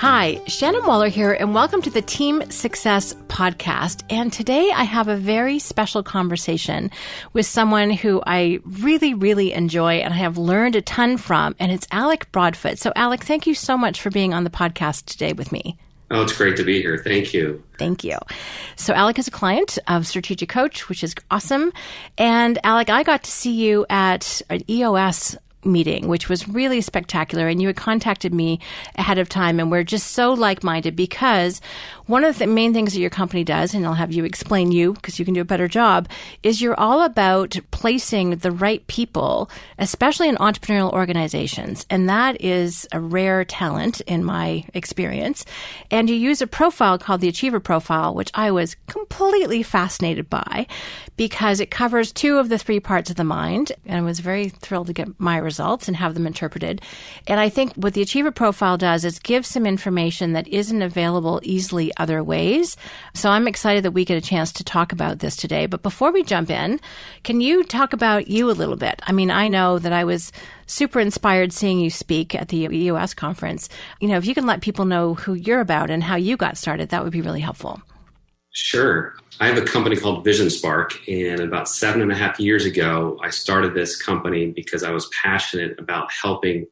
Hi, Shannon Waller here, and welcome to the Team Success Podcast. And today I have a very special conversation with someone who I really, really enjoy and I have learned a ton from, and it's Alec Broadfoot. So Alec, thank you so much for being on the podcast today with me. Oh, it's great to be here. Thank you. Thank you. So Alec is a client of Strategic Coach, which is awesome. And Alec, I got to see you at an EOS meeting, which was really spectacular. And you had contacted me ahead of time, and we're just so like-minded because one of the main things that your company does, and I'll have you explain because you can do a better job, is you're all about placing the right people, especially in entrepreneurial organizations. And that is a rare talent in my experience. And you use a profile called the Achiever Profile, which I was completely fascinated by because it covers two of the three parts of the mind. And I was very thrilled to get my results and have them interpreted. And I think what the Achiever Profile does is give some information that isn't available easily other ways. So I'm excited that we get a chance to talk about this today. But before we jump in, can you talk about you a little bit? I mean, I know that I was super inspired seeing you speak at the EOS conference. You know, if you can let people know who you're about and how you got started, that would be really helpful. Sure. I have a company called Vision Spark, and about 7.5 years ago, I started this company because I was passionate about helping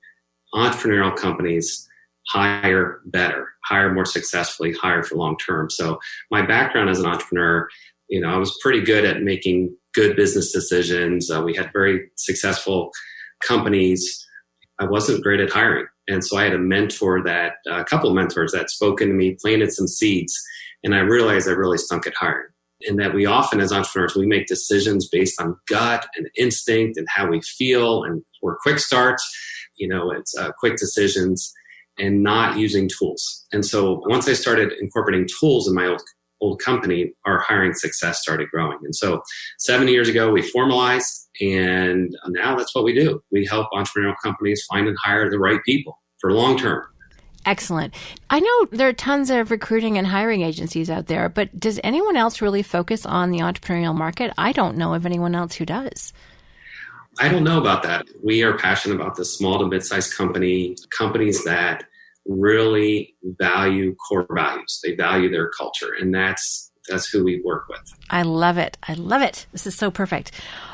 entrepreneurial companies hire better, hire more successfully, hire for long term. So my background as an entrepreneur, I was pretty good at making good business decisions. We had very successful companies. I wasn't great at hiring. And so I had a couple of mentors that spoke into me, planted some seeds. And I realized I really stunk at hiring, and that we often as entrepreneurs, we make decisions based on gut and instinct and how we feel, and we're quick starts, it's quick decisions and not using tools. And so once I started incorporating tools in my old company, our hiring success started growing. And so 7 years ago, we formalized, and now that's what we do. We help entrepreneurial companies find and hire the right people for long term. Excellent. I know there are tons of recruiting and hiring agencies out there, but does anyone else really focus on the entrepreneurial market? I don't know of anyone else who does. I don't know about that. We are passionate about the small to mid-sized companies that really value core values. They value their culture, and that's who we work with. I love it. I love it. This is so perfect.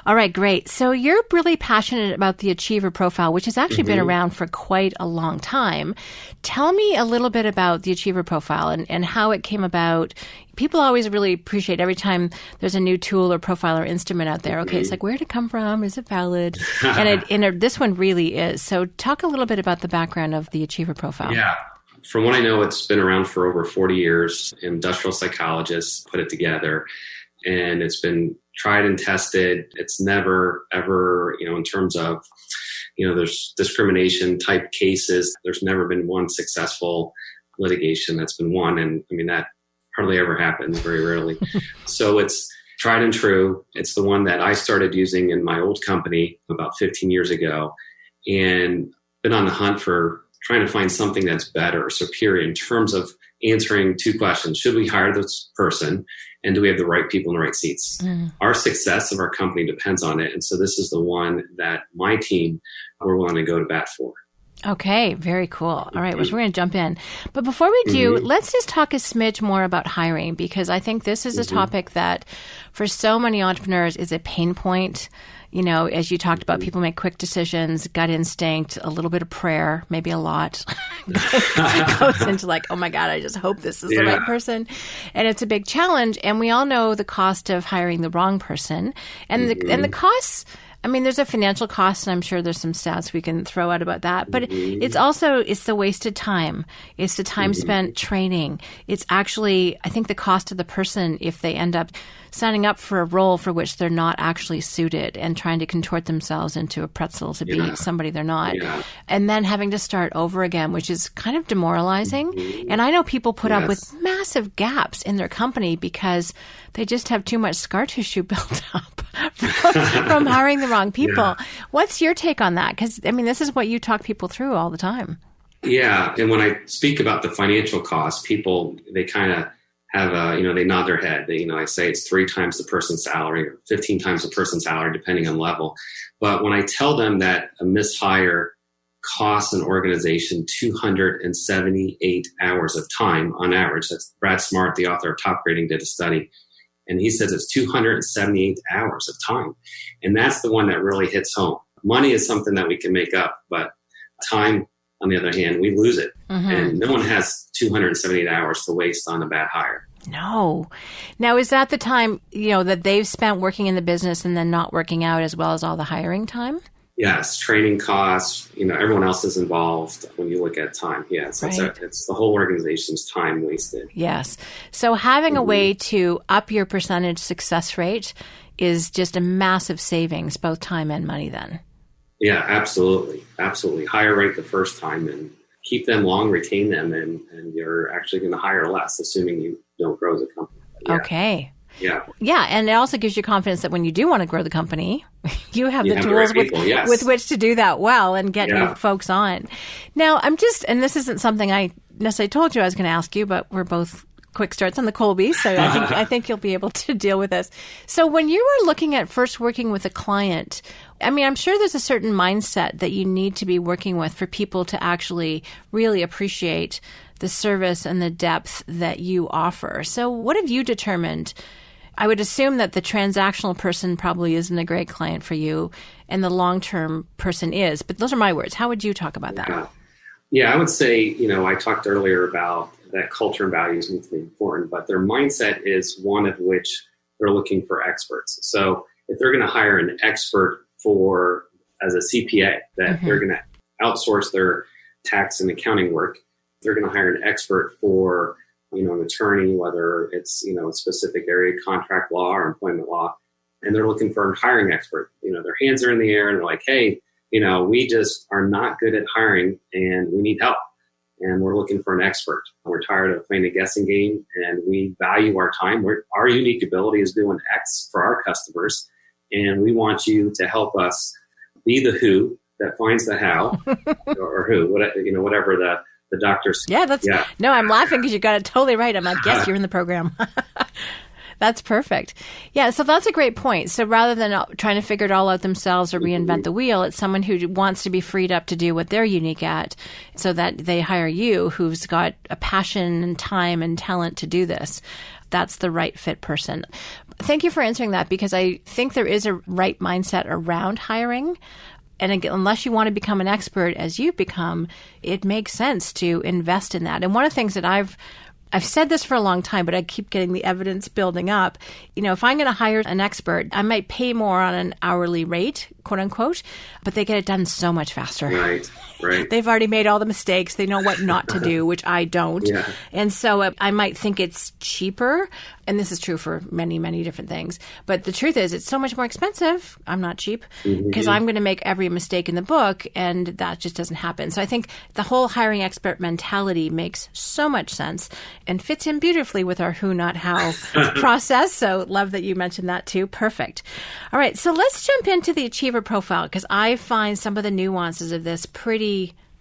All right, great. So you're really passionate about the Achiever Profile, which has actually been around for quite a long time. Tell me a little bit about the Achiever Profile and how it came about. People always really appreciate every time there's a new tool or profile or instrument out there. Okay, it's like, where did it come from? Is it valid? And this one really is. So talk a little bit about the background of the Achiever Profile. Yeah. From what I know, it's been around for over 40 years. Industrial psychologists put it together, and it's been tried and tested. It's never, ever, in terms of, there's discrimination type cases. There's never been one successful litigation that's been won. And I mean, that hardly ever happens, very rarely. So it's tried and true. It's the one that I started using in my old company about 15 years ago, and been on the hunt for trying to find something that's better or superior in terms of answering two questions. Should we hire this person? And do we have the right people in the right seats? Our success of our company depends on it. And so this is the one that my team, we're willing to go to bat for. Okay, very cool. All right, well, so we're going to jump in. But before we do, let's just talk a smidge more about hiring, because I think this is a topic that for so many entrepreneurs is a pain point. As you talked about, people make quick decisions, gut instinct, a little bit of prayer, maybe a lot goes into like, oh my God, I just hope this is the right person. And it's a big challenge. And we all know the cost of hiring the wrong person and the costs. I mean, there's a financial cost, and I'm sure there's some stats we can throw out about that. But it's the wasted time. It's the time spent training. It's actually, I think, the cost of the person if they end up signing up for a role for which they're not actually suited and trying to contort themselves into a pretzel to be somebody they're not. And then having to start over again, which is kind of demoralizing. And I know people put up with massive gaps in their company because they just have too much scar tissue built up from hiring the wrong people. What's your take on that? Because, I mean, this is what you talk people through all the time. Yeah. And when I speak about the financial cost, people, they kind of have they nod their head. I say it's 3 times the person's salary or 15 times the person's salary, depending on level. But when I tell them that a mishire costs an organization 278 hours of time on average. That's Brad Smart, the author of Top Grading, did a study. And he says it's 278 hours of time. And that's the one that really hits home. Money is something that we can make up, but time, on the other hand, we lose it. Mm-hmm. And no one has 278 hours to waste on a bad hire. No. Now, is that the time, that they've spent working in the business and then not working out as well as all the hiring time? Yes. Training costs, everyone else is involved when you look at time. Yes. Right. It's the whole organization's time wasted. Yes. So having a way to up your percentage success rate is just a massive savings, both time and money then. Yeah, absolutely. Absolutely. Hire right the first time and keep them long, retain them, and you're actually going to hire less, assuming you don't grow the company. Yeah. Okay. Yeah. Yeah. And it also gives you confidence that when you do want to grow the company, you have the tools with which to do that well and get new folks on. Now, and this isn't something I necessarily told you I was going to ask you, but we're both quick starts on the Kolbe, so I think you'll be able to deal with this. So when you were looking at first working with a client, I'm sure there's a certain mindset that you need to be working with for people to actually really appreciate the service and the depth that you offer. So what have you determined? I would assume that the transactional person probably isn't a great client for you and the long-term person is, but those are my words. How would you talk about that? Yeah, I would say, I talked earlier about that culture and values need to be important, but their mindset is one of which they're looking for experts. So if they're going to hire an expert as a CPA, that they're going to outsource their tax and accounting work, they're going to hire an expert for, an attorney, whether it's, a specific area, contract law or employment law, and they're looking for a hiring expert. Their hands are in the air and they're like, hey, we just are not good at hiring and we need help. And we're looking for an expert. We're tired of playing a guessing game and we value our time. Our unique ability is doing X for our customers. And we want you to help us be the who that finds the how or who, whatever the doctors. No, I'm laughing because you got it totally right. I'm like, yes, you're in the program. That's perfect. Yeah, so that's a great point. So rather than trying to figure it all out themselves or reinvent the wheel, it's someone who wants to be freed up to do what they're unique at so that they hire you who's got a passion and time and talent to do this. That's the right fit person. Thank you for answering that because I think there is a right mindset around hiring. And again, unless you want to become an expert as you've become, it makes sense to invest in that. And one of the things that I've said this for a long time, but I keep getting the evidence building up. If I'm going to hire an expert, I might pay more on an hourly rate, quote unquote, but they get it done so much faster. Right. They've already made all the mistakes. They know what not to do, which I don't. Yeah. And so I might think it's cheaper. And this is true for many, many different things. But the truth is, it's so much more expensive. I'm not cheap because I'm going to make every mistake in the book, and that just doesn't happen. So I think the whole hiring expert mentality makes so much sense and fits in beautifully with our who, not how process. So love that you mentioned that too. Perfect. All right. So let's jump into the achiever profile because I find some of the nuances of this pretty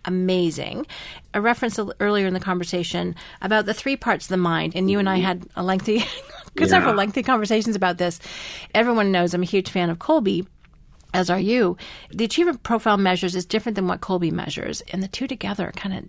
amazing. I referenced earlier in the conversation about the 3 parts of the mind, and you and I had several lengthy conversations about this. Everyone knows I'm a huge fan of Kolbe, as are you. The achiever profile measures is different than what Kolbe measures, and the two together kind of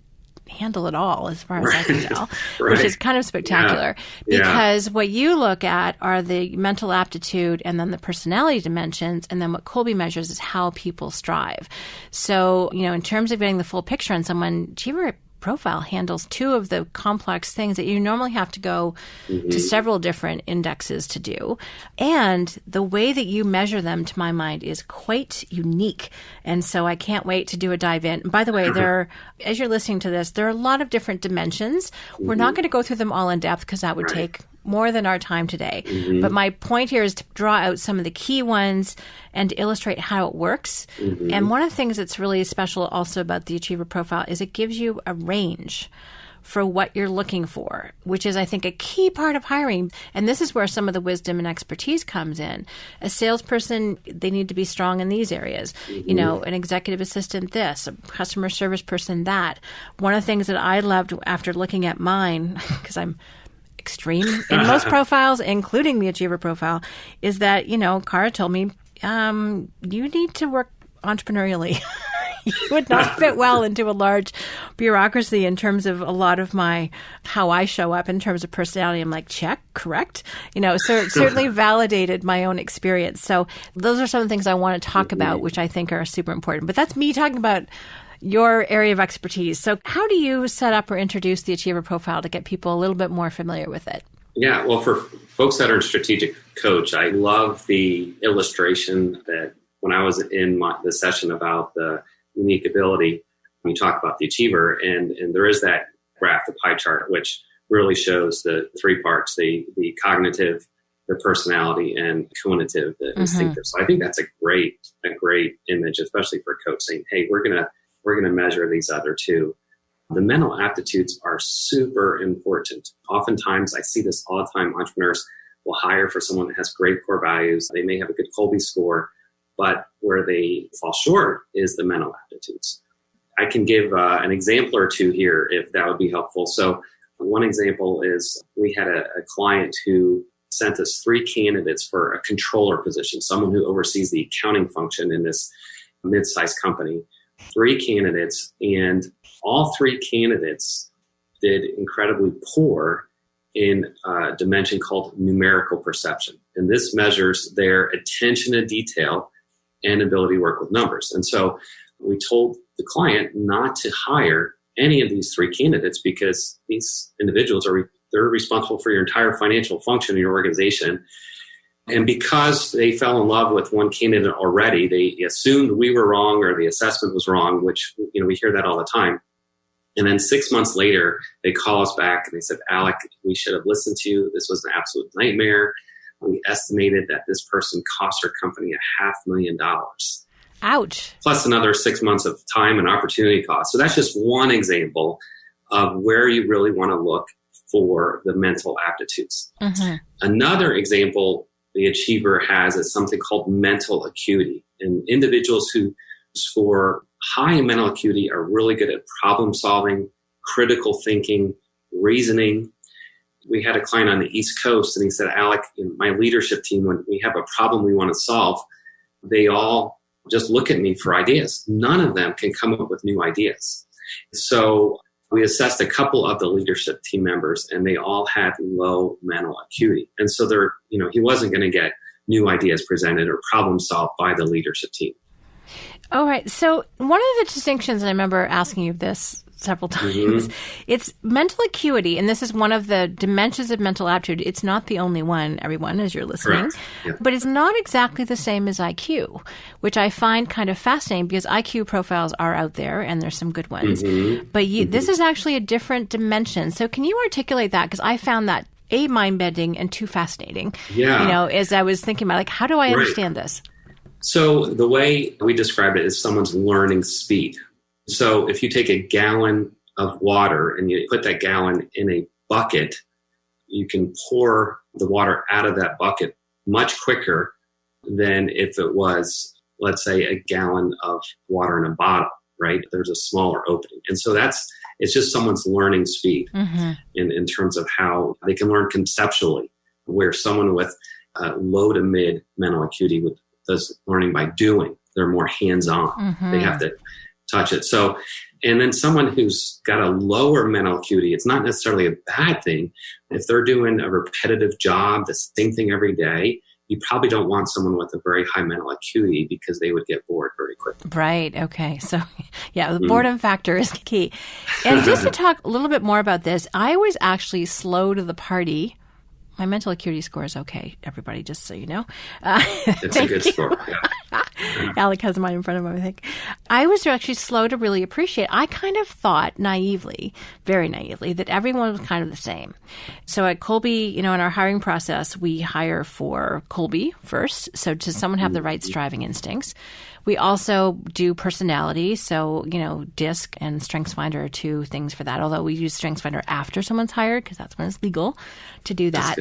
handle it all as far as I can tell, which is kind of spectacular because what you look at are the mental aptitude and then the personality dimensions. And then what Kolbe measures is how people strive. So, in terms of getting the full picture on someone, achiever profile handles 2 of the complex things that you normally have to go to several different indexes to do. And the way that you measure them, to my mind, is quite unique. And so I can't wait to do a dive in. And by the way, as you're listening to this, there are a lot of different dimensions. We're not going to go through them all in depth because that would take more than our time today. But my point here is to draw out some of the key ones and to illustrate how it works. And one of the things that's really special also about the achiever profile is it gives you a range for what you're looking for, which is, I think, a key part of hiring. And this is where some of the wisdom and expertise comes in. A salesperson, they need to be strong in these areas. An executive assistant, this, a customer service person, that. One of the things that I loved after looking at mine, because I'm extreme in most profiles, including the achiever profile, is that, Cara told me, you need to work entrepreneurially. you would not fit well into a large bureaucracy in terms of a lot of how I show up in terms of personality. I'm like, check, correct. So it certainly validated my own experience. So those are some of the things I want to talk about, which I think are super important. But that's me talking about your area of expertise. So how do you set up or introduce the Achiever Profile to get people a little bit more familiar with it? Yeah, well, for folks that are in strategic coach, I love the illustration that when I was in the session about the unique ability, we talk about the achiever, and there is that graph, the pie chart, which really shows the three parts, the cognitive, the personality, and cognitive, the instinctive. So I think that's a great image, especially for a coach saying, hey, we're gonna measure these other two. The mental aptitudes are super important. Oftentimes, I see this all the time. Entrepreneurs will hire for someone that has great core values. They may have a good Kolbe score, but where they fall short is the mental aptitudes. I can give an example or two here if that would be helpful. So one example is we had a client who sent us 3 candidates for a controller position, someone who oversees the accounting function in this mid-sized company. 3 candidates, and all 3 candidates did incredibly poor in a dimension called numerical perception. And this measures their attention to detail and ability to work with numbers. And so we told the client not to hire any of these 3 candidates because these individuals they're responsible for your entire financial function in your organization. And because they fell in love with one candidate already, they assumed we were wrong or the assessment was wrong, which, we hear that all the time. And then 6 months later, they call us back and they said, Alec, we should have listened to you. This was an absolute nightmare. We estimated that this person cost our company $500,000. Ouch. Plus another 6 months of time and opportunity cost. So that's just one example of where you really want to look for the mental aptitudes. Another example the achiever has is something called mental acuity. And individuals who score high in mental acuity are really good at problem solving, critical thinking, reasoning. We had a client on the East Coast and he said, Alec, in my leadership team, when we have a problem we want to solve, they all just look at me for ideas. None of them can come up with new ideas. So we assessed a couple of the leadership team members and they all had low mental acuity. And so he wasn't going to get new ideas presented or problem solved by the leadership team. All right. So one of the distinctions, and I remember asking you this several times, it's mental acuity, and this is one of the dimensions of mental aptitude. It's not the only one, everyone, as you're listening, but it's not exactly the same as IQ, which I find kind of fascinating because IQ profiles are out there, and there's some good ones. But this is actually a different dimension. So can you articulate that? Because I found that A, mind-bending, and 2, fascinating. As I was thinking about, how do I understand this? So the way we describe it is someone's learning speed. So if you take a gallon of water and you put that gallon in a bucket, you can pour the water out of that bucket much quicker than if it was, let's say, a gallon of water in a bottle, right? There's a smaller opening. And so it's just someone's learning speed in terms of how they can learn conceptually, where someone with low to mid mental acuity does learning by doing. They're more hands-on. They have to touch it. So, and then someone who's got a lower mental acuity, it's not necessarily a bad thing. If they're doing a repetitive job, the same thing every day, you probably don't want someone with a very high mental acuity because they would get bored very quickly. Right. Okay. So, the boredom factor is key. And just to talk a little bit more about this, I was actually slow to the party. My mental acuity score is okay, everybody, just so you know. It's a good score. Yeah. Alec has mine in front of him, I think. I was actually slow to really appreciate. I kind of thought naively, very naively, that everyone was kind of the same. So at Kolbe, in our hiring process, we hire for Kolbe first. So does someone have the right striving instincts? We also do personality. So, DISC and StrengthsFinder are 2 things for that. Although we use StrengthsFinder after someone's hired because that's when it's legal to do that.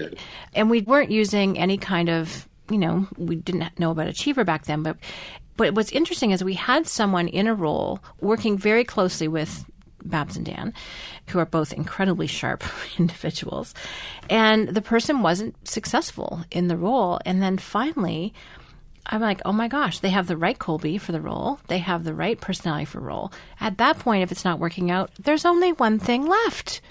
And we weren't using any kind of, we didn't know about Achiever back then. But what's interesting is we had someone in a role working very closely with Babs and Dan, who are both incredibly sharp individuals. And the person wasn't successful in the role. And then finally, I'm like, oh my gosh, they have the right Colby for the role. They have the right personality for the role. At that point, if it's not working out, there's only one thing left.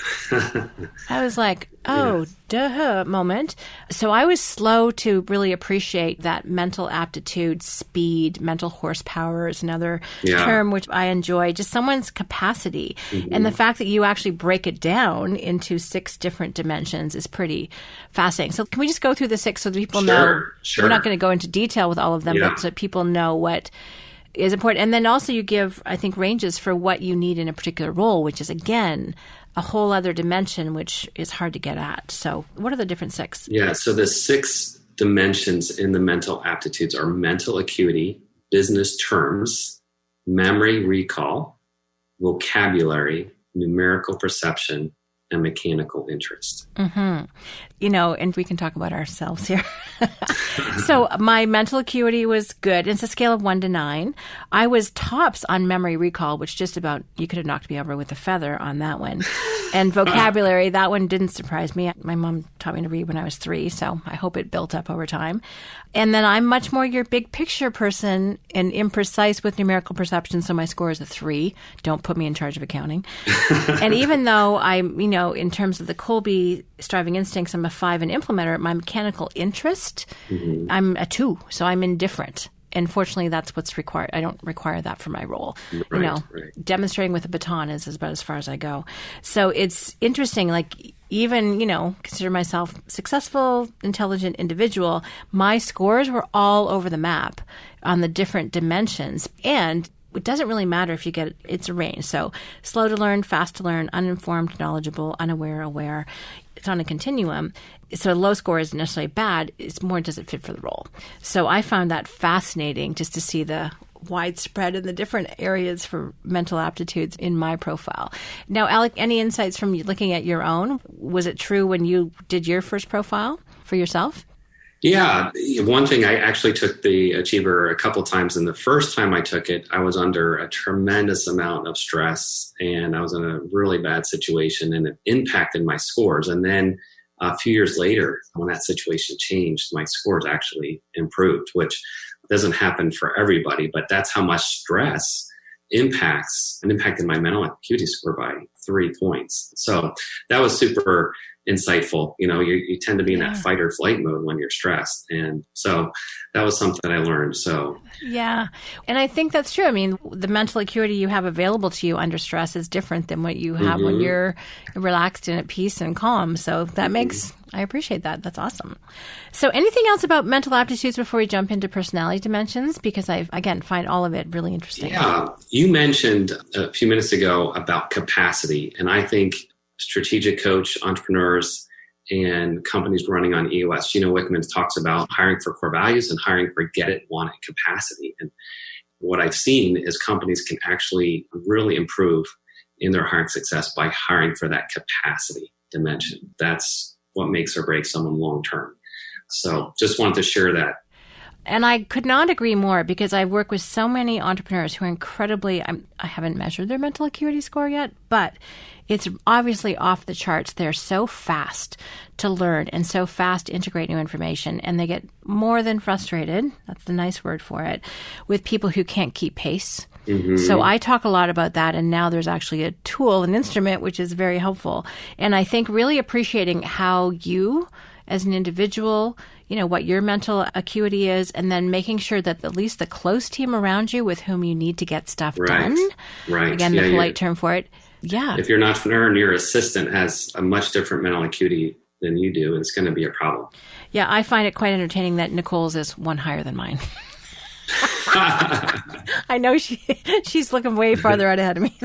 I was like, oh, duh, moment. So I was slow to really appreciate that mental aptitude, speed, mental horsepower is another term which I enjoy, just someone's capacity. And the fact that you actually break it down into 6 different dimensions is pretty fascinating. So can we just go through the 6 so that people know? Sure. We're not going to go into detail with all of them, but so people know what is important. And then also you give, I think, ranges for what you need in a particular role, which is, again, a whole other dimension, which is hard to get at. So what are the different 6? Yeah, so the 6 dimensions in the mental aptitudes are mental acuity, business terms, memory recall, vocabulary, numerical perception, and mechanical interest. And we can talk about ourselves here. So my mental acuity was good. It's a scale of 1 to 9. I was tops on memory recall, which just about, you could have knocked me over with a feather on that one. And vocabulary, that one didn't surprise me. My mom taught me to read when I was 3, so I hope it built up over time. And then I'm much more your big picture person and imprecise with numerical perception, so my score is a 3. Don't put me in charge of accounting. And even though I'm, in terms of the Colby striving instincts, I'm a 5 in implementer, my mechanical interest, I'm a 2, so I'm indifferent. And fortunately, that's what's required. I don't require that for my role. Right. Demonstrating with a baton is about as far as I go. So it's interesting, like even, consider myself successful, intelligent individual. My scores were all over the map on the different dimensions. And it doesn't really matter if you get it. It's a range. So slow to learn, fast to learn, uninformed, knowledgeable, unaware, aware. It's on a continuum. So a low score isn't necessarily bad. It's more, does it fit for the role? So I found that fascinating just to see the widespread in the different areas for mental aptitudes in my profile. Now, Alec, any insights from looking at your own? Was it true when you did your first profile for yourself? Yeah. One thing, I actually took the Achiever a couple times, and the first time I took it, I was under a tremendous amount of stress, and I was in a really bad situation, and it impacted my scores. And then a few years later, when that situation changed, my scores actually improved, which doesn't happen for everybody, but that's how much stress impacted my mental acuity score by 3 points. So that was super insightful. You tend to be in that fight or flight mode when you're stressed. And so that was something I learned. So yeah. And I think that's true. I mean, the mental acuity you have available to you under stress is different than what you have when you're relaxed and at peace and calm. So that makes, I appreciate that. That's awesome. So anything else about mental aptitudes before we jump into personality dimensions? Because I, again, find all of it really interesting. Yeah. You mentioned a few minutes ago about capacity. And I think strategic coach, entrepreneurs, and companies running on EOS, Gino Wickman talks about hiring for core values and hiring for get it, want it capacity. And what I've seen is companies can actually really improve in their hiring success by hiring for that capacity dimension. That's what makes or breaks someone long term. So just wanted to share that. And I could not agree more, because I work with so many entrepreneurs who are incredibly, I haven't measured their mental acuity score yet, but it's obviously off the charts. They're so fast to learn and so fast to integrate new information. And they get more than frustrated, that's the nice word for it, with people who can't keep pace. So I talk a lot about that. And now there's actually a tool, an instrument, which is very helpful. And I think really appreciating how you, as an individual, what your mental acuity is, and then making sure that at least the close team around you with whom you need to get stuff done. Right. Again, the polite term for it. Yeah. If you're an entrepreneur and your assistant has a much different mental acuity than you do, it's going to be a problem. Yeah, I find it quite entertaining that Nicole's is one higher than mine. I know she's looking way farther out ahead of me.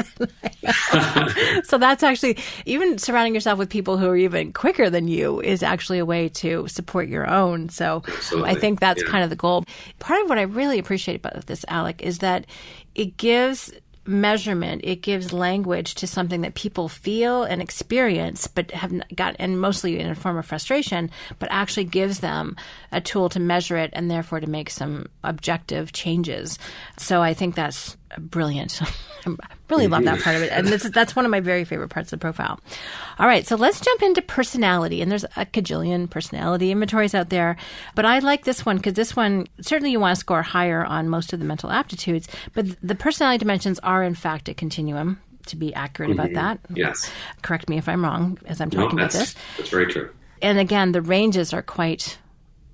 So that's actually, even surrounding yourself with people who are even quicker than you is actually a way to support your own. So absolutely. I think that's kind of the goal. Part of what I really appreciate about this, Alec, is that it gives measurement, it gives language to something that people feel and experience, but have got, and mostly in a form of frustration, but actually gives them a tool to measure it and therefore to make some objective changes. So I think that's brilliant. I really love that part of it. And that's one of my very favorite parts of the profile. All right, so let's jump into personality. And there's a cajillion personality inventories out there. But I like this one because this one, certainly you want to score higher on most of the mental aptitudes. But the personality dimensions are, in fact, a continuum, to be accurate about that. Yes. Correct me if I'm wrong as I'm talking about this. That's very true. And again, the ranges are quite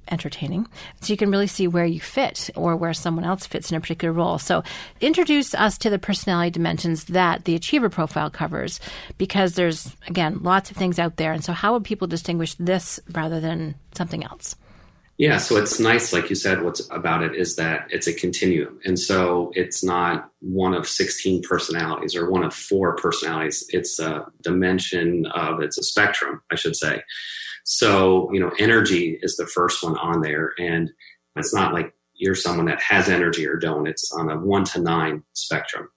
entertaining. So you can really see where you fit or where someone else fits in a particular role. So introduce us to the personality dimensions that the achiever profile covers, because there's, again, lots of things out there. And so how would people distinguish this rather than something else? Yeah, so it's nice, like you said, what's about it is that it's a continuum. And so it's not one of 16 personalities or one of 4 personalities. It's a dimension of, it's a spectrum, I should say. So, energy is the first one on there. And it's not like you're someone that has energy or don't. It's on a 1 to 9 spectrum.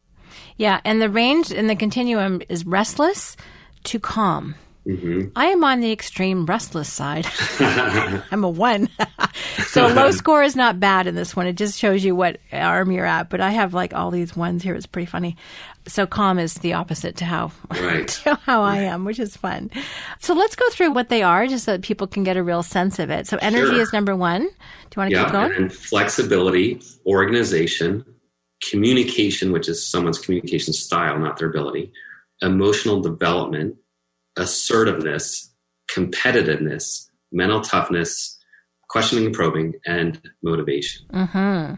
Yeah. And the range in the continuum is restless to calm. Mm-hmm. I am on the extreme restless side. I'm a 1. So a low score is not bad in this one. It just shows you what arm you're at. But I have like all these 1s here. It's pretty funny. So calm is the opposite to how, I am, which is fun. So let's go through what they are just so that people can get a real sense of it. So energy is number 1. Do you want to keep going? And flexibility, organization, communication, which is someone's communication style, not their ability, emotional development, assertiveness, competitiveness, mental toughness, questioning and probing, and motivation. Mm-hmm.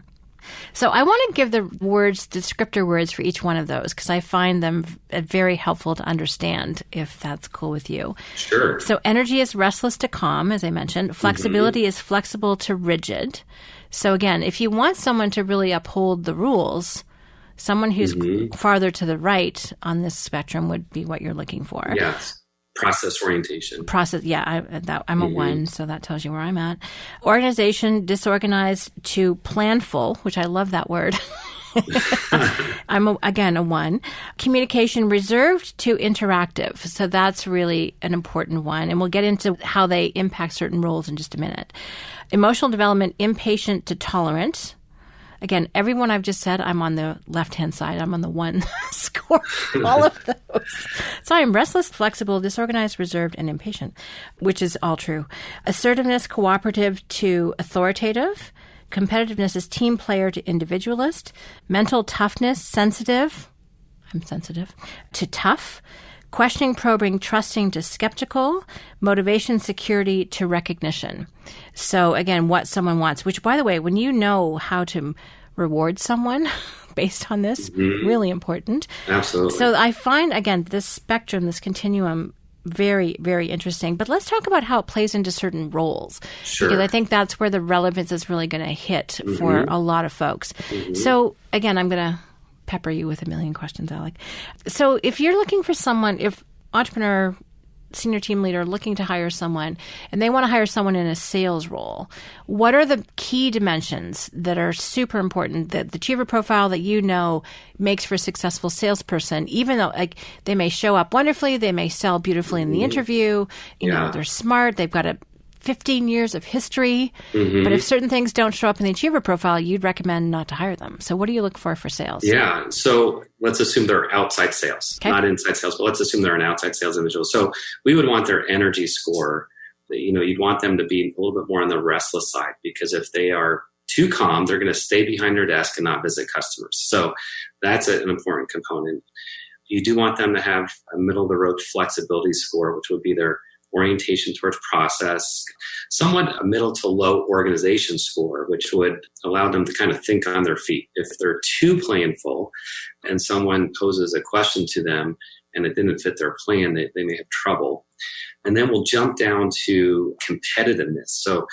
So I want to give the descriptor words for each one of those because I find them very helpful to understand, if that's cool with you. Sure. So energy is restless to calm, as I mentioned. Flexibility is flexible to rigid. So again, if you want someone to really uphold the rules, someone who's farther to the right on this spectrum would be what you're looking for. Yes. Process orientation. I'm a 1, so that tells you where I'm at. Organization, disorganized to planful, which I love that word. I'm, again, a 1. Communication, reserved to interactive. So that's really an important one. And we'll get into how they impact certain roles in just a minute. Emotional development, impatient to tolerant. Again, everyone I've just said, I'm on the left-hand side. I'm on the 1 score, all of those. So I'm restless, flexible, disorganized, reserved, and impatient, which is all true. Assertiveness, cooperative to authoritative. Competitiveness is team player to individualist. Mental toughness, sensitive. I'm sensitive. To tough. Questioning, probing, trusting to skeptical. Motivation, security to recognition. So again, what someone wants, which by the way, when you know how to reward someone based on this, really important. Absolutely. So I find, again, this spectrum, this continuum, very, very interesting. But let's talk about how it plays into certain roles. Sure. Because I think that's where the relevance is really going to hit for a lot of folks. So again, I'm going to pepper you with a million questions, Alec. So if you're looking for someone, if entrepreneur, senior team leader looking to hire someone and they want to hire someone in a sales role, what are the key dimensions that are super important that the achiever profile that makes for a successful salesperson, even though they may show up wonderfully, they may sell beautifully in the interview, they're smart, they've got 15 years of history, but if certain things don't show up in the achiever profile, you'd recommend not to hire them. So what do you look for sales? Yeah. So let's assume they're outside sales, not inside sales, but let's assume they're an outside sales individual. So we would want their energy score, you'd want them to be a little bit more on the restless side, because if they are too calm, they're going to stay behind their desk and not visit customers. So that's an important component. You do want them to have a middle of the road flexibility score, which would be their orientation towards process, somewhat a middle to low organization score, which would allow them to kind of think on their feet. If they're too planful and someone poses a question to them and it didn't fit their plan, they may have trouble. And then we'll jump down to competitiveness. So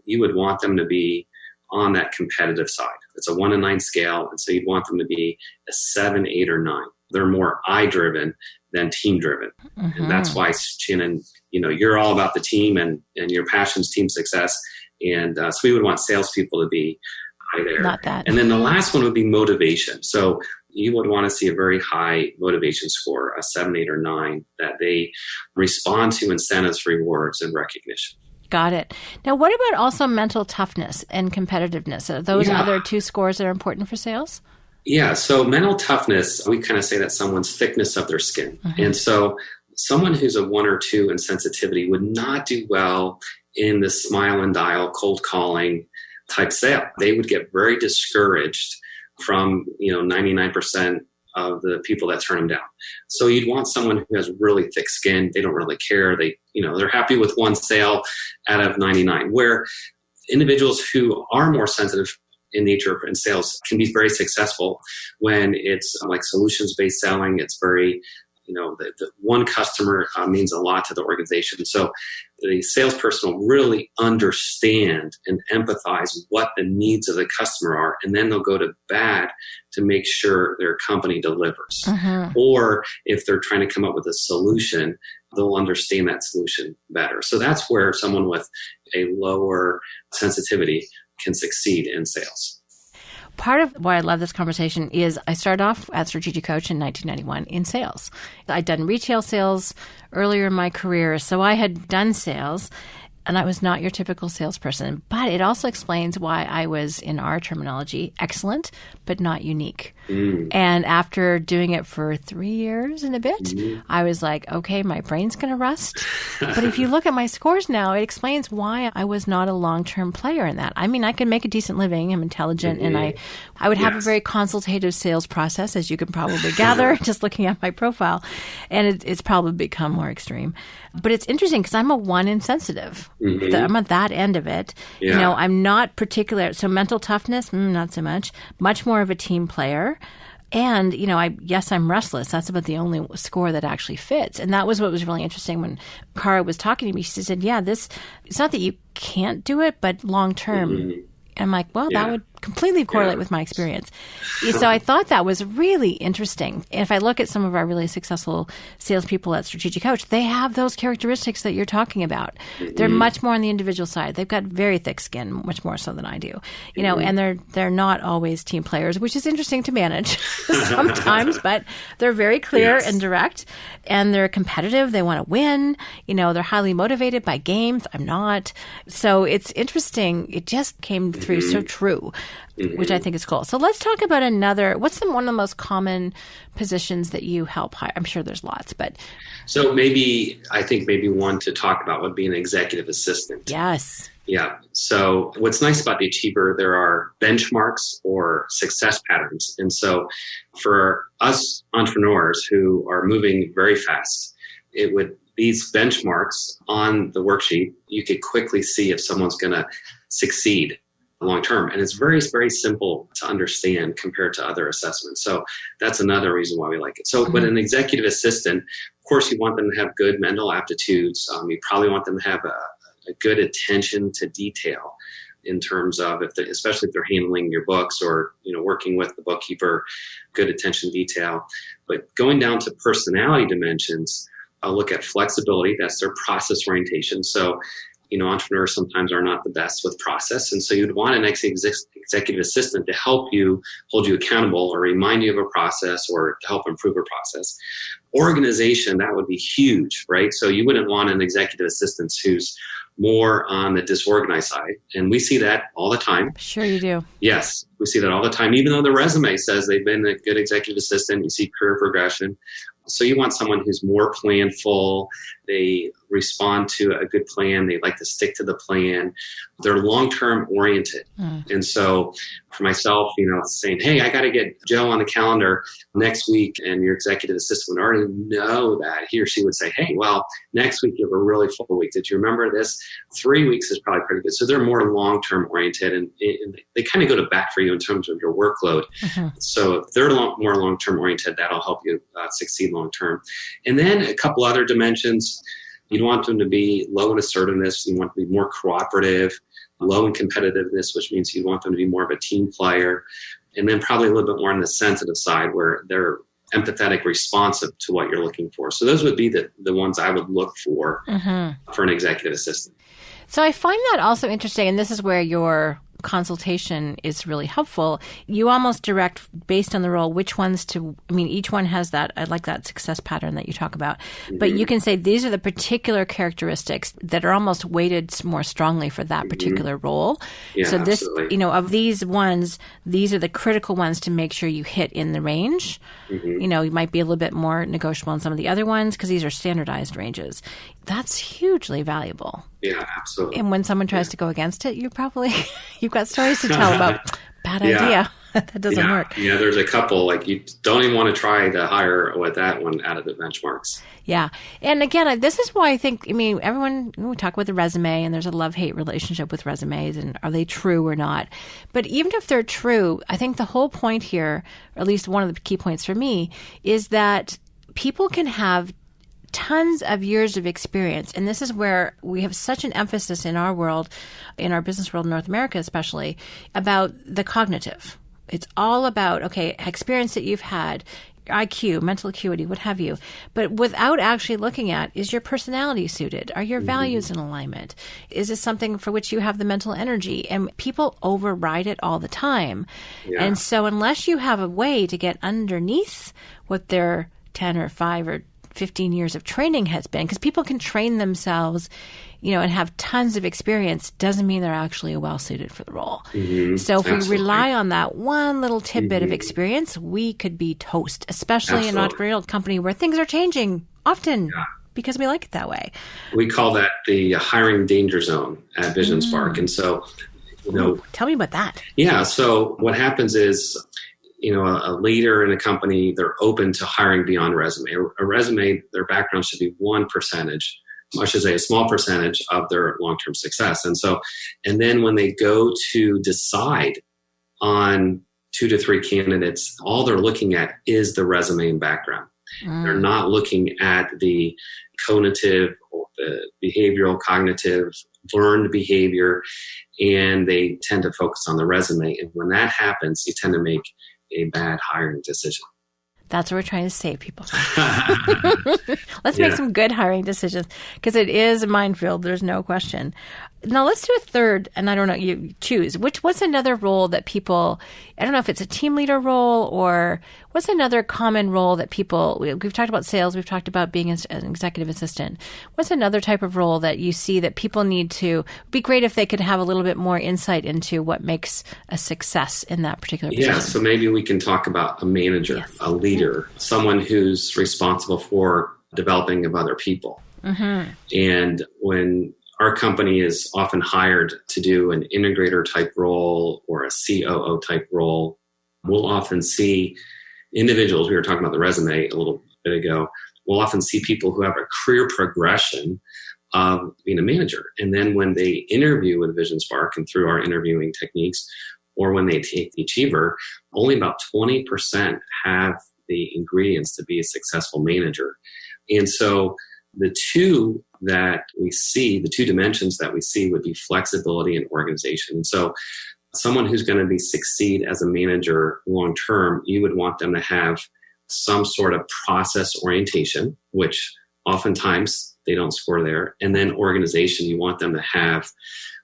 you would want them to be on that competitive side. It's a 1 to 9 scale. And so you'd want them to be a 7, 8, or 9. They're more I-driven than team-driven. And that's why, Shannon, you're all about the team and your passion's team success. And so we would want salespeople to be high there. Not that. And then the last one would be motivation. So you would want to see a very high motivation score, a 7, 8, or 9, that they respond to incentives, rewards, and recognition. Got it. Now, what about also mental toughness and competitiveness? Are those other 2 scores that are important for sales? Yeah. So mental toughness, we kind of say that someone's thickness of their skin. And so someone who's a 1 or 2 in sensitivity would not do well in the smile and dial, cold calling type sale. They would get very discouraged from, 99% of the people that turn them down. So you'd want someone who has really thick skin. They don't really care. They're happy with 1 sale out of 99, where individuals who are more sensitive in nature in sales can be very successful when it's like solutions-based selling. It's very, the one customer means a lot to the organization. So the salesperson will really understand and empathize what the needs of the customer are, and then they'll go to bat to make sure their company delivers. Or if they're trying to come up with a solution, they'll understand that solution better. So that's where someone with a lower sensitivity can succeed in sales. Part of why I love this conversation is I started off as strategic coach in 1991 in sales. I'd done retail sales earlier in my career, so I had done sales, and I was not your typical salesperson. But it also explains why I was, in our terminology, excellent, but not unique. And after doing it for 3 years and a bit, I was like, okay, my brain's going to rust. But if you look at my scores now, it explains why I was not a long-term player in that. I mean, I can make a decent living. I'm intelligent, and I would have a very consultative sales process, as you can probably gather, just looking at my profile. And it's probably become more extreme. But it's interesting because I'm a 1 insensitive. I'm at that end of it. I'm not particular. So mental toughness, not so much. Much more of a team player. And, I'm restless. That's about the only score that actually fits. And that was what was really interesting when Cara was talking to me. She said, it's not that you can't do it, but long term. I'm like, well, that would completely correlate with my experience. So I thought that was really interesting. If I look at some of our really successful salespeople at Strategic Coach, they have those characteristics that you're talking about. They're much more on the individual side. They've got very thick skin, much more so than I do. And they're not always team players, which is interesting to manage sometimes, but they're very clear and direct, and they're competitive. They want to win. They're highly motivated by games. I'm not. So it's interesting. It just came through so true. Which I think is cool. So let's talk about what's one of the most common positions that you help hire? I'm sure there's lots, but. So maybe one to talk about would be an executive assistant. Yes. Yeah. So what's nice about the Achiever, there are benchmarks or success patterns. And so for us entrepreneurs who are moving very fast, these benchmarks on the worksheet, you could quickly see if someone's going to succeed long term. And it's very, very simple to understand compared to other assessments. So that's another reason why we like it. So, but an executive assistant, of course, you want them to have good mental aptitudes. You probably want them to have a good attention to detail in terms of, especially if they're handling your books or, working with the bookkeeper, good attention to detail. But going down to personality dimensions, I'll look at flexibility. That's their process orientation. So, entrepreneurs sometimes are not the best with process. And so you'd want an executive assistant to help you, hold you accountable or remind you of a process or to help improve a process. Organization, that would be huge, right? So you wouldn't want an executive assistant who's more on the disorganized side. And we see that all the time. Sure you do. Yes, we see that all the time. Even though the resume says they've been a good executive assistant, you see career progression. So you want someone who's more planful. They respond to a good plan. They like to stick to the plan. They're long-term oriented. And so for myself, saying, hey, I got to get Joe on the calendar next week, and your executive assistant would already know that. He or she would say, hey, well, next week you have a really full week. Did you remember this? 3 weeks is probably pretty good. So they're more long-term oriented, and they kind of go to bat for you in terms of your workload. So if they're more long-term oriented, that'll help you succeed long-term. And then a couple other dimensions. You'd want them to be low in assertiveness. You want them to be more cooperative, low in competitiveness, which means you want them to be more of a team player. And then probably a little bit more on the sensitive side where they're empathetic, responsive to what you're looking for. So those would be the ones I would look for an executive assistant. So I find that also interesting, and this is where your consultation is really helpful. You almost direct based on the role which ones to, I mean, each one has that, I like that success pattern that you talk about, but you can say these are the particular characteristics that are almost weighted more strongly for that particular role. Yeah, so this, absolutely. of these ones, these are the critical ones to make sure you hit in the range. You might be a little bit more negotiable on some of the other ones because these are standardized ranges. That's hugely valuable. Yeah, absolutely. And when someone tries to go against it, you've got stories to tell about bad idea. That doesn't work. Yeah, there's a couple, like you don't even want to try to hire with that one out of the benchmarks. Yeah. And again, this is why I think, everyone, we talk about the resume and there's a love-hate relationship with resumes and are they true or not? But even if they're true, I think the whole point here, or at least one of the key points for me, is that people can have tons of years of experience. And this is where we have such an emphasis in our world, in our business world, in North America especially, about the cognitive. It's all about, experience that you've had, IQ, mental acuity, what have you, but without actually looking at, is your personality suited? Are your values in alignment? Is this something for which you have the mental energy? And people override it all the time. Yeah. And so unless you have a way to get underneath what their 10 or 5 or 15 years of training has been, because people can train themselves, and have tons of experience, doesn't mean they're actually well suited for the role. So if we rely on that one little tidbit of experience, we could be toast, especially in an entrepreneurial company where things are changing often because we like it that way. We call that the hiring danger zone at Vision Spark. And so, tell me about that. Yeah. So what happens is, a leader in a company, they're open to hiring beyond resume. A resume, their background should be I should say a small percentage of their long-term success. And then when they go to decide on 2 to 3 candidates, all they're looking at is the resume and background. They're not looking at the cognitive or the behavioral, cognitive, learned behavior, and they tend to focus on the resume. And when that happens, you tend to make a bad hiring decision. That's what we're trying to say, people. Let's make some good hiring decisions because it is a minefield. There's no question. Now let's do a third, and I don't know, you choose. What's another role that people, I don't know if it's a team leader role or what's another common role that people, we've talked about sales, we've talked about being an executive assistant. What's another type of role that you see that people need to, it'd be great if they could have a little bit more insight into what makes a success in that particular position. Yeah, so maybe we can talk about a manager, a leader, someone who's responsible for developing of other people. And when our company is often hired to do an integrator type role or a COO type role, we'll often see individuals, we were talking about the resume a little bit ago, we'll often see people who have a career progression of being a manager. And then when they interview with Vision Spark and through our interviewing techniques, or when they take the Achiever, only about 20% have the ingredients to be a successful manager. And so the two that we see, the two dimensions that we see would be flexibility and organization. And so someone who's going to succeed as a manager long term, you would want them to have some sort of process orientation, which oftentimes they don't score there. And then organization, you want them to have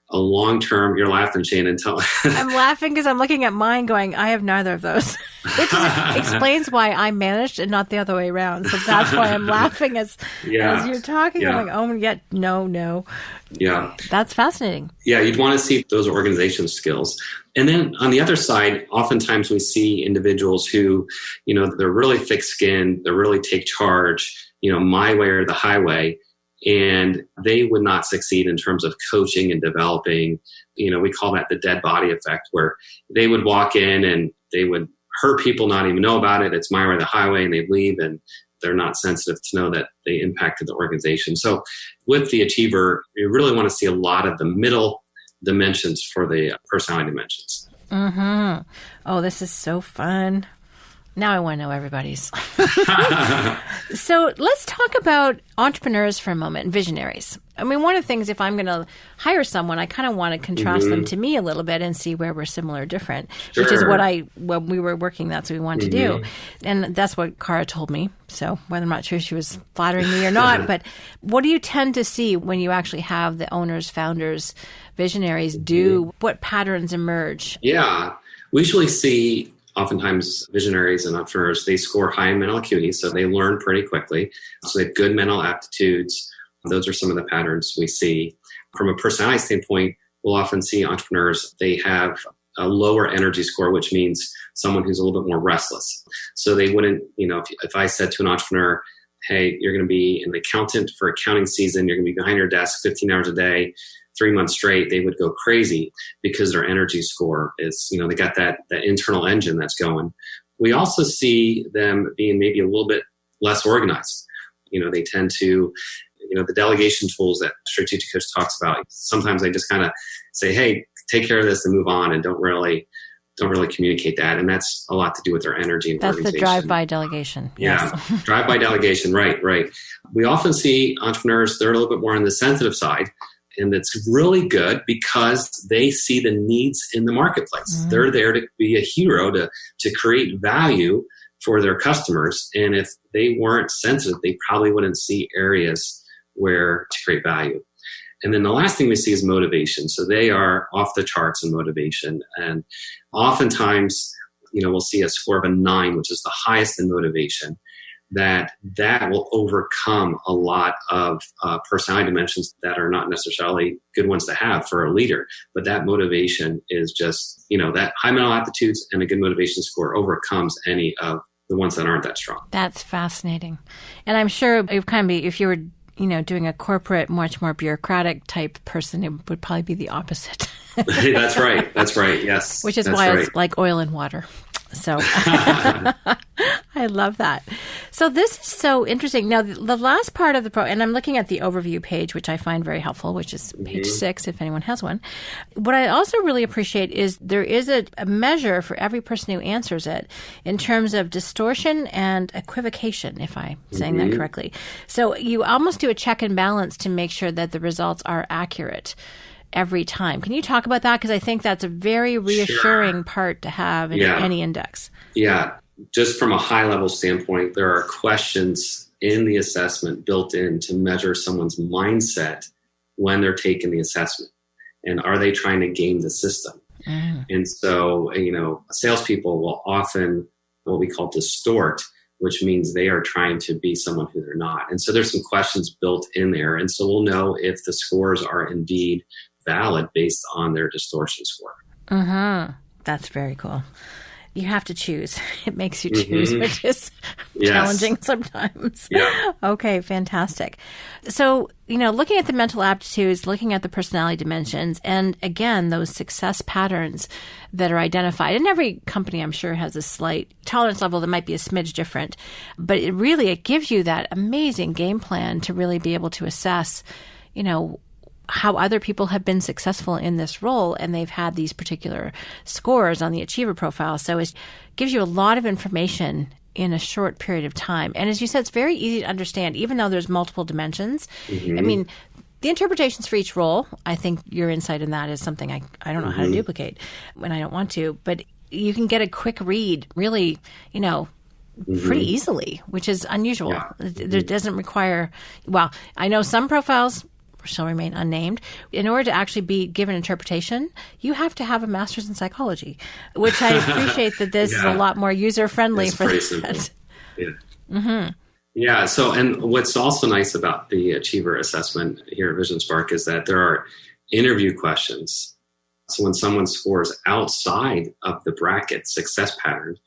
a long-term, you're laughing, Shannon. I'm laughing because I'm looking at mine going, I have neither of those, which explains why I managed and not the other way around. So that's why I'm laughing as you're talking. I'm like, no. Yeah. That's fascinating. Yeah, you'd want to see those organization skills. And then on the other side, oftentimes we see individuals who, they're really thick-skinned, they really take charge, my way or the highway. And they would not succeed in terms of coaching and developing. We call that the dead body effect, where they would walk in and they would hurt people, not even know about it. It's my way or the highway, and they leave and they're not sensitive to know that they impacted the organization. So with the Achiever, you really want to see a lot of the middle dimensions for the personality dimensions. Oh, this is so fun. Now I want to know everybody's. So let's talk about entrepreneurs for a moment, visionaries. I mean, one of the things, if I'm going to hire someone, I kind of want to contrast them to me a little bit and see where we're similar or different, which is when we were working, that's what we wanted to do. And that's what Cara told me. So whether I'm not sure she was flattering me or not, but what do you tend to see when you actually have the owners, founders, visionaries do? What patterns emerge? Yeah. We usually see oftentimes visionaries and entrepreneurs, they score high in mental acuity, so they learn pretty quickly. So they have good mental aptitudes. Those are some of the patterns we see. From a personality standpoint, we'll often see entrepreneurs, they have a lower energy score, which means someone who's a little bit more restless. So they wouldn't, if I said to an entrepreneur, hey, you're going to be an accountant for accounting season, you're going to be behind your desk 15 hours a day, 3 months straight, they would go crazy because their energy score is, they got that internal engine that's going. We also see them being maybe a little bit less organized. They tend to, the delegation tools that Strategic Coach talks about, sometimes they just kind of say, hey, take care of this and move on, and don't really communicate that. And that's a lot to do with their energy and that's organization. The drive-by delegation. Yeah, yes. Drive-by delegation, right. We often see entrepreneurs, they're a little bit more on the sensitive side. And it's really good because they see the needs in the marketplace. They're there to be a hero, to create value for their customers. And if they weren't sensitive, they probably wouldn't see areas where to create value. And then the last thing we see is motivation. So they are off the charts in motivation. And oftentimes, we'll see a score of a 9, which is the highest in motivation. That will overcome a lot of personality dimensions that are not necessarily good ones to have for a leader. But that motivation is just, that high mental aptitudes and a good motivation score overcomes any of the ones that aren't that strong. That's fascinating. And I'm sure it kind of be, if you were, doing a corporate, much more bureaucratic type person, it would probably be the opposite. That's right. Yes. Which is why it's like oil and water. So I love that. So this is so interesting. Now, the last part of the and I'm looking at the overview page, which I find very helpful, which is page 6, if anyone has one. What I also really appreciate is there is a measure for every person who answers it in terms of distortion and equivocation, if I'm saying that correctly. So you almost do a check and balance to make sure that the results are accurate every time. Can you talk about that? Because I think that's a very reassuring part to have in any index. Yeah. Just from a high level standpoint, there are questions in the assessment built in to measure someone's mindset when they're taking the assessment. And are they trying to game the system? And so, salespeople will often what we call distort, which means they are trying to be someone who they're not. And so there's some questions built in there. And so we'll know if the scores are indeed valid based on their distortion score. That's very cool. You have to choose. It makes you choose, which is challenging sometimes. Yeah. Okay, fantastic. So, looking at the mental aptitudes, looking at the personality dimensions, and again, those success patterns that are identified. And every company, I'm sure, has a slight tolerance level that might be a smidge different. But it gives you that amazing game plan to really be able to assess, how other people have been successful in this role, and they've had these particular scores on the achiever profile. So it gives you a lot of information in a short period of time. And as you said, it's very easy to understand, even though there's multiple dimensions. I mean, the interpretations for each role, I think your insight in that is something I don't know how to duplicate when I don't want to. But you can get a quick read, really, pretty easily, which is unusual. Yeah. It doesn't require, I know some profiles shall remain unnamed. In order to actually be given interpretation, you have to have a master's in psychology, which I appreciate that this is a lot more user-friendly for that. Yeah. Yeah. So, and what's also nice about the Achiever assessment here at Vision Spark is that there are interview questions. So when someone scores outside of the bracket success pattern,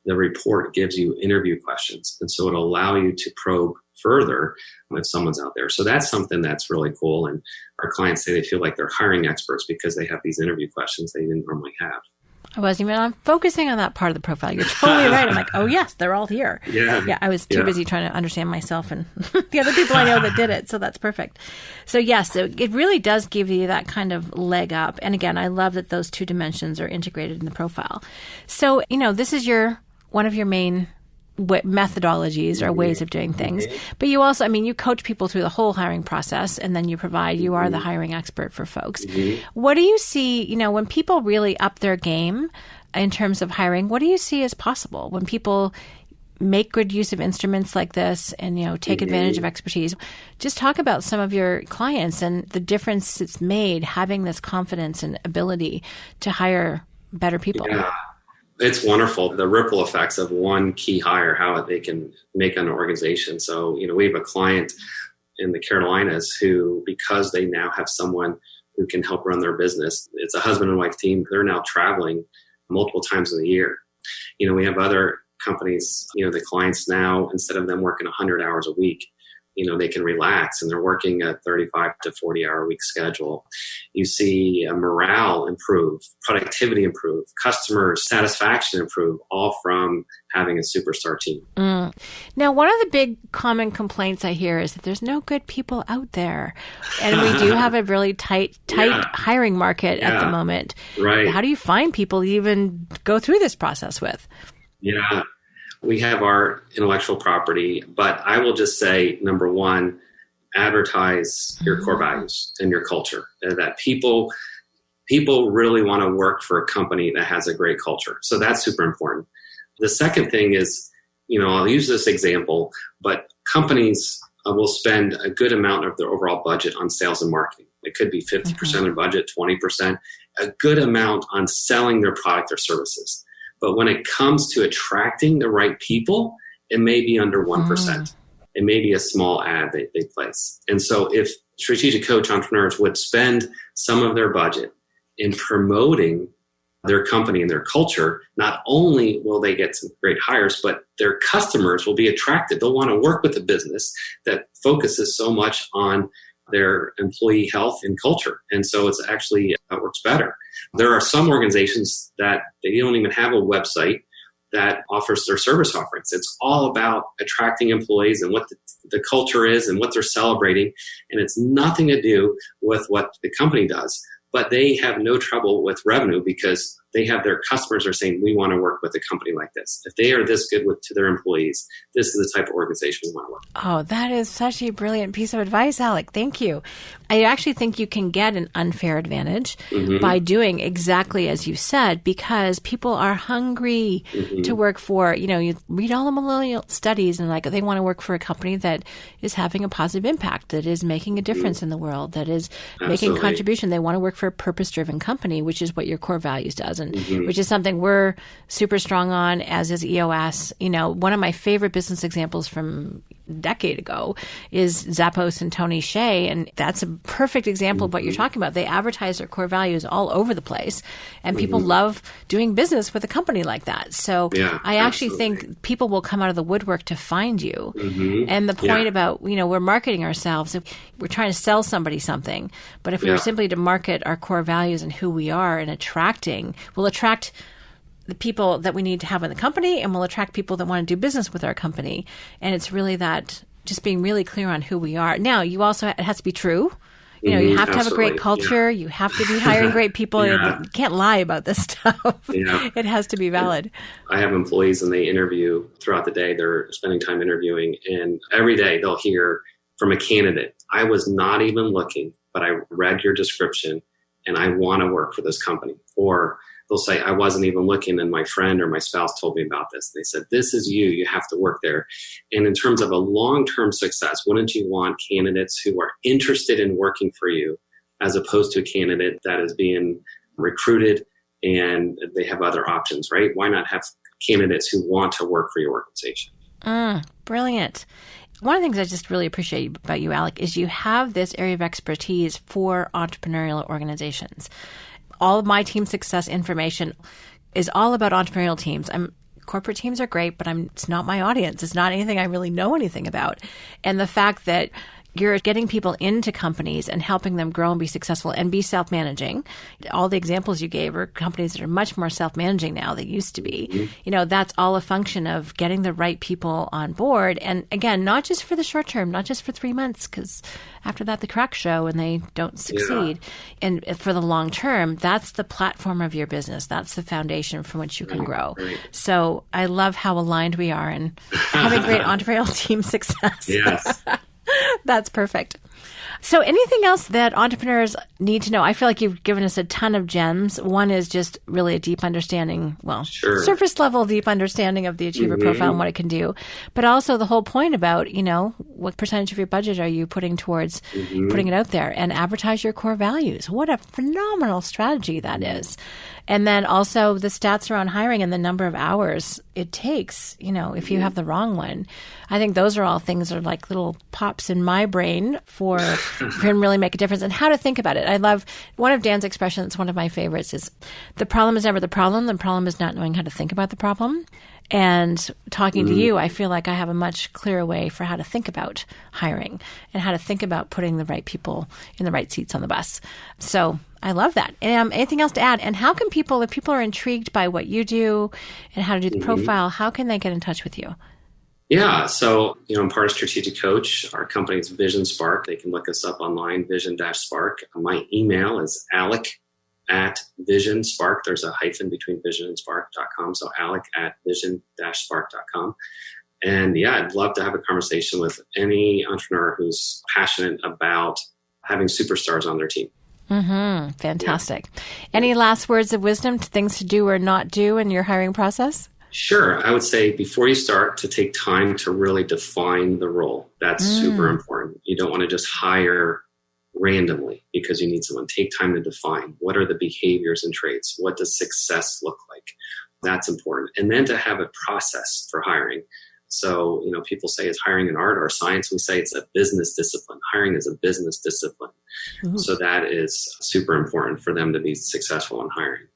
the report gives you interview questions. And so it'll allow you to probe further if someone's out there. So that's something that's really cool. And our clients say they feel like they're hiring experts because they have these interview questions they didn't normally have. I wasn't even focusing on that part of the profile. You're totally right. I'm like, oh yes, they're all here. Yeah. I was too busy trying to understand myself and the other people I know that did it. So that's perfect. So yes, it really does give you that kind of leg up. And again, I love that those two dimensions are integrated in the profile. So, this is one of your main methodologies or ways of doing things. But you also, you coach people through the whole hiring process, and then you are the hiring expert for folks. What do you see, when people really up their game in terms of hiring, what do you see as possible when people make good use of instruments like this and, take advantage of expertise? Just talk about some of your clients and the difference it's made having this confidence and ability to hire better people. Yeah. It's wonderful, the ripple effects of one key hire, how they can make an organization. So, we have a client in the Carolinas who, because they now have someone who can help run their business, it's a husband and wife team. They're now traveling multiple times in a year. We have other companies, the clients now, instead of them working 100 hours a week, they can relax and they're working a 35 to 40 hour a week schedule. You see morale improve, productivity improve, customer satisfaction improve, all from having a superstar team. Now, one of the big common complaints I hear is that there's no good people out there. And we do have a really tight hiring market at the moment. Right. How do you find people to even go through this process with? Yeah. We have our intellectual property, but I will just say, number one, advertise your core values and your culture. That people really want to work for a company that has a great culture. So that's super important. The second thing is, I'll use this example, but companies will spend a good amount of their overall budget on sales and marketing. It could be 50% of budget, 20%, a good amount on selling their product or services. But when it comes to attracting the right people, it may be under 1%. It may be a small ad they place. And so if strategic coach entrepreneurs would spend some of their budget in promoting their company and their culture, not only will they get some great hires, but their customers will be attracted. They'll want to work with a business that focuses so much on their employee health and culture. And so it works better. There are some organizations that they don't even have a website that offers their service offerings. It's all about attracting employees and what the culture is and what they're celebrating. And it's nothing to do with what the company does. But they have no trouble with revenue because they have their customers are saying, we want to work with a company like this. If they are this good to their employees, this is the type of organization we want to work with. Oh, that is such a brilliant piece of advice, Alec. Thank you. I actually think you can get an unfair advantage by doing exactly as you said, because people are hungry to work for, you read all the millennial studies and they want to work for a company that is having a positive impact, that is making a difference in the world, that is making a contribution. They want to work for a purpose-driven company, which is what your core values does, and which is something we're super strong on, as is EOS. One of my favorite business examples from a decade ago is Zappos and Tony Hsieh, and that's a perfect example of what you're talking about. They advertise their core values all over the place, and people love doing business with a company like that. So I actually think people will come out of the woodwork to find you. And the point about, we're marketing ourselves. If we're trying to sell somebody something, but if we were simply to market our core values and who we are and we'll attract the people that we need to have in the company, and we'll attract people that want to do business with our company. And it's really that just being really clear on who we are. Now, it has to be true. You have to have a great culture. You have to be hiring great people. You can't lie about this stuff. It has to be valid. I have employees and they interview throughout the day. They're spending time interviewing, and every day they'll hear from a candidate, I was not even looking, but I read your description and I want to work for this company. Or they'll say, I wasn't even looking and my friend or my spouse told me about this. They said, this is you. You have to work there. And in terms of a long-term success, wouldn't you want candidates who are interested in working for you as opposed to a candidate that is being recruited and they have other options, right? Why not have candidates who want to work for your organization? Brilliant. One of the things I just really appreciate about you, Alec, is you have this area of expertise for entrepreneurial organizations. All of my team success information is all about entrepreneurial teams. Corporate teams are great, but it's not my audience. It's not anything I really know anything about. And the fact that you're getting people into companies and helping them grow and be successful and be self-managing. All the examples you gave are companies that are much more self-managing now than used to be. Mm-hmm. That's all a function of getting the right people on board. And again, not just for the short term, not just for 3 months, because after that, the cracks show and they don't succeed. Yeah. And for the long term, that's the platform of your business. That's the foundation from which you can grow. Right. So I love how aligned we are in having great entrepreneurial team success. Yes. That's perfect. So anything else that entrepreneurs need to know? I feel like you've given us a ton of gems. One is just really a deep understanding, surface level deep understanding of the achiever profile and what it can do. But also the whole point about, what percentage of your budget are you putting towards putting it out there, and advertise your core values. What a phenomenal strategy that is. And then also the stats around hiring and the number of hours it takes, if you have the wrong one. I think those are all things that are like little pops in my brain for can really make a difference, and how to think about it. I love one of Dan's expressions, one of my favorites is, the problem is never the problem. The problem is not knowing how to think about the problem. And talking to you, I feel like I have a much clearer way for how to think about hiring and how to think about putting the right people in the right seats on the bus. So I love that. Anything else to add? And how can people, if people are intrigued by what you do and how to do the profile, how can they get in touch with you? Yeah. So, I'm part of Strategic Coach. Our company is Vision Spark. They can look us up online, Vision-Spark. My email is alec@Vision-Spark. There's a hyphen between vision and spark.com. So alec@vision-spark.com. And I'd love to have a conversation with any entrepreneur who's passionate about having superstars on their team. Mm-hmm. Fantastic. Yeah. Any last words of wisdom, things to do or not do in your hiring process? Sure. I would say before you start, to take time to really define the role. That's super important. You don't want to just hire randomly because you need someone. Take time to define what are the behaviors and traits. What does success look like? That's important. And then to have a process for hiring. So, people say, is hiring an art or a science? We say it's a business discipline. Hiring is a business discipline. Ooh. So that is super important for them to be successful in hiring.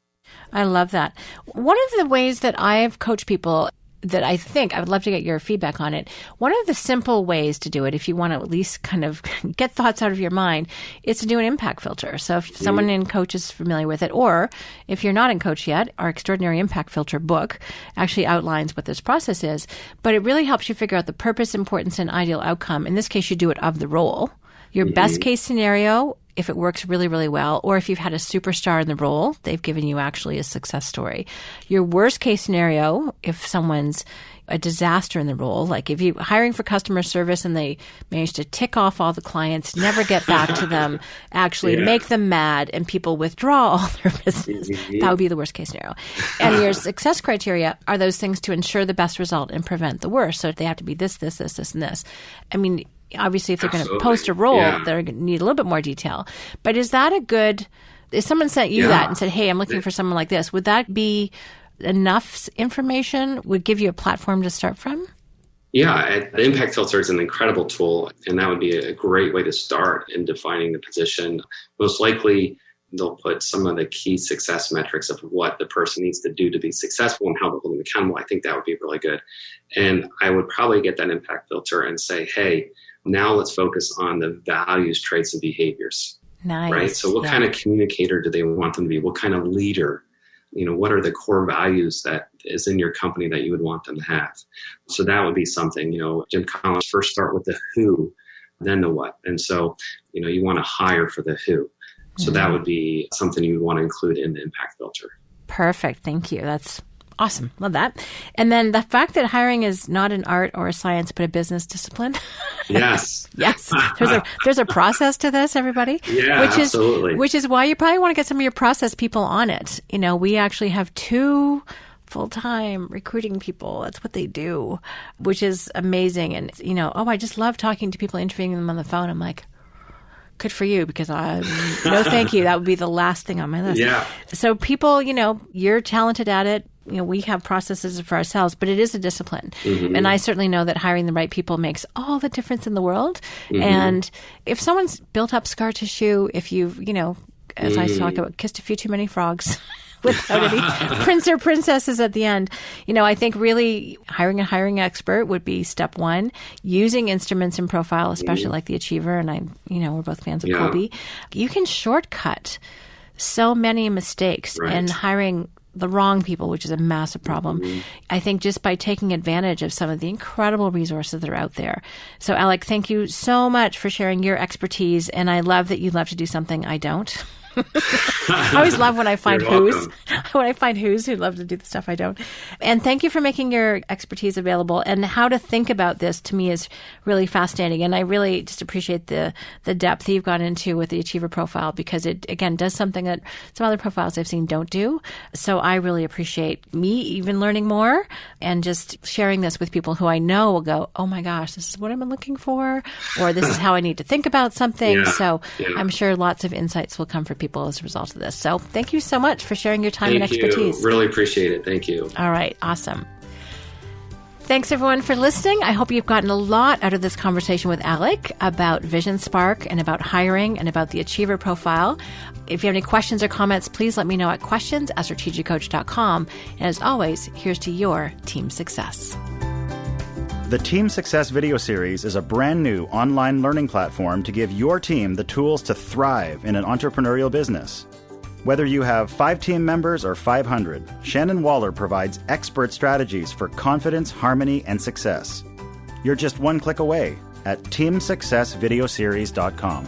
I love that. One of the ways that I've coached people that I think I would love to get your feedback on it. One of the simple ways to do it, if you want to at least kind of get thoughts out of your mind, is to do an impact filter. So if someone in coach is familiar with it, or if you're not in coach yet, our Extraordinary Impact Filter book actually outlines what this process is, but it really helps you figure out the purpose, importance, and ideal outcome. In this case, you do it of the role. Your best case scenario, if it works really, really well, or if you've had a superstar in the role, they've given you actually a success story. Your worst case scenario, if someone's a disaster in the role, like if you're hiring for customer service and they manage to tick off all the clients, never get back to them, actually make them mad, and people withdraw all their business, that would be the worst case scenario. And your success criteria are those things to ensure the best result and prevent the worst. So they have to be this, and this. I mean, obviously, if they're going to post a role, they're going to need a little bit more detail. But is that if someone sent you that and said, hey, I'm looking for someone like this, would that be enough information, would give you a platform to start from? Yeah, the impact filter is an incredible tool, and that would be a great way to start in defining the position. Most likely, they'll put some of the key success metrics of what the person needs to do to be successful and how they'll hold them accountable. I think that would be really good. And I would probably get that impact filter and say, hey, now let's focus on the values, traits, and behaviors. Nice. Right? So what kind of communicator do they want them to be? What kind of leader? What are the core values that is in your company that you would want them to have? So that would be something, Jim Collins, first start with the who, then the what. And so, you want to hire for the who. So that would be something you would want to include in the impact filter. Perfect. Thank you. That's awesome. Love that. And then the fact that hiring is not an art or a science, but a business discipline. Yes. Yes. There's a process to this, everybody. Yeah, absolutely. Which is why you probably want to get some of your process people on it. We actually have 2 full-time recruiting people. That's what they do, which is amazing. And, I just love talking to people, interviewing them on the phone. I'm like, good for you, because no thank you. That would be the last thing on my list. Yeah. So people, you're talented at it. We have processes for ourselves, but it is a discipline. Mm-hmm. And I certainly know that hiring the right people makes all the difference in the world. Mm-hmm. And if someone's built up scar tissue, if you've, as I talk about, kissed a few too many frogs, without any prince or princesses at the end. I think really hiring a hiring expert would be step one. Using instruments in profile, especially like the Achiever, and we're both fans of Colby. You can shortcut so many mistakes in hiring the wrong people, which is a massive problem. I think just by taking advantage of some of the incredible resources that are out there. So, Alec, thank you so much for sharing your expertise. And I love that you love to do something I don't. I always love when I find who's who love to do the stuff I don't. And thank you for making your expertise available. And how to think about this to me is really fascinating. And I really just appreciate the depth you've gone into with the Achiever profile, because it, again, does something that some other profiles I've seen don't do. So I really appreciate me even learning more and just sharing this with people who I know will go, oh my gosh, this is what I've been looking for, or this is how I need to think about something. I'm sure lots of insights will come for people as a result of this. So thank you so much for sharing your time and expertise. You. Really appreciate it. Thank you. All right. Awesome. Thanks, everyone, for listening. I hope you've gotten a lot out of this conversation with Alec about Vision Spark and about hiring and about the Achiever profile. If you have any questions or comments, please let me know at questions@strategiccoach.com. And as always, here's to your team success. The Team Success video series is a brand new online learning platform to give your team the tools to thrive in an entrepreneurial business. Whether you have 5 team members or 500, Shannon Waller provides expert strategies for confidence, harmony, and success. You're just one click away at teamsuccessvideoseries.com.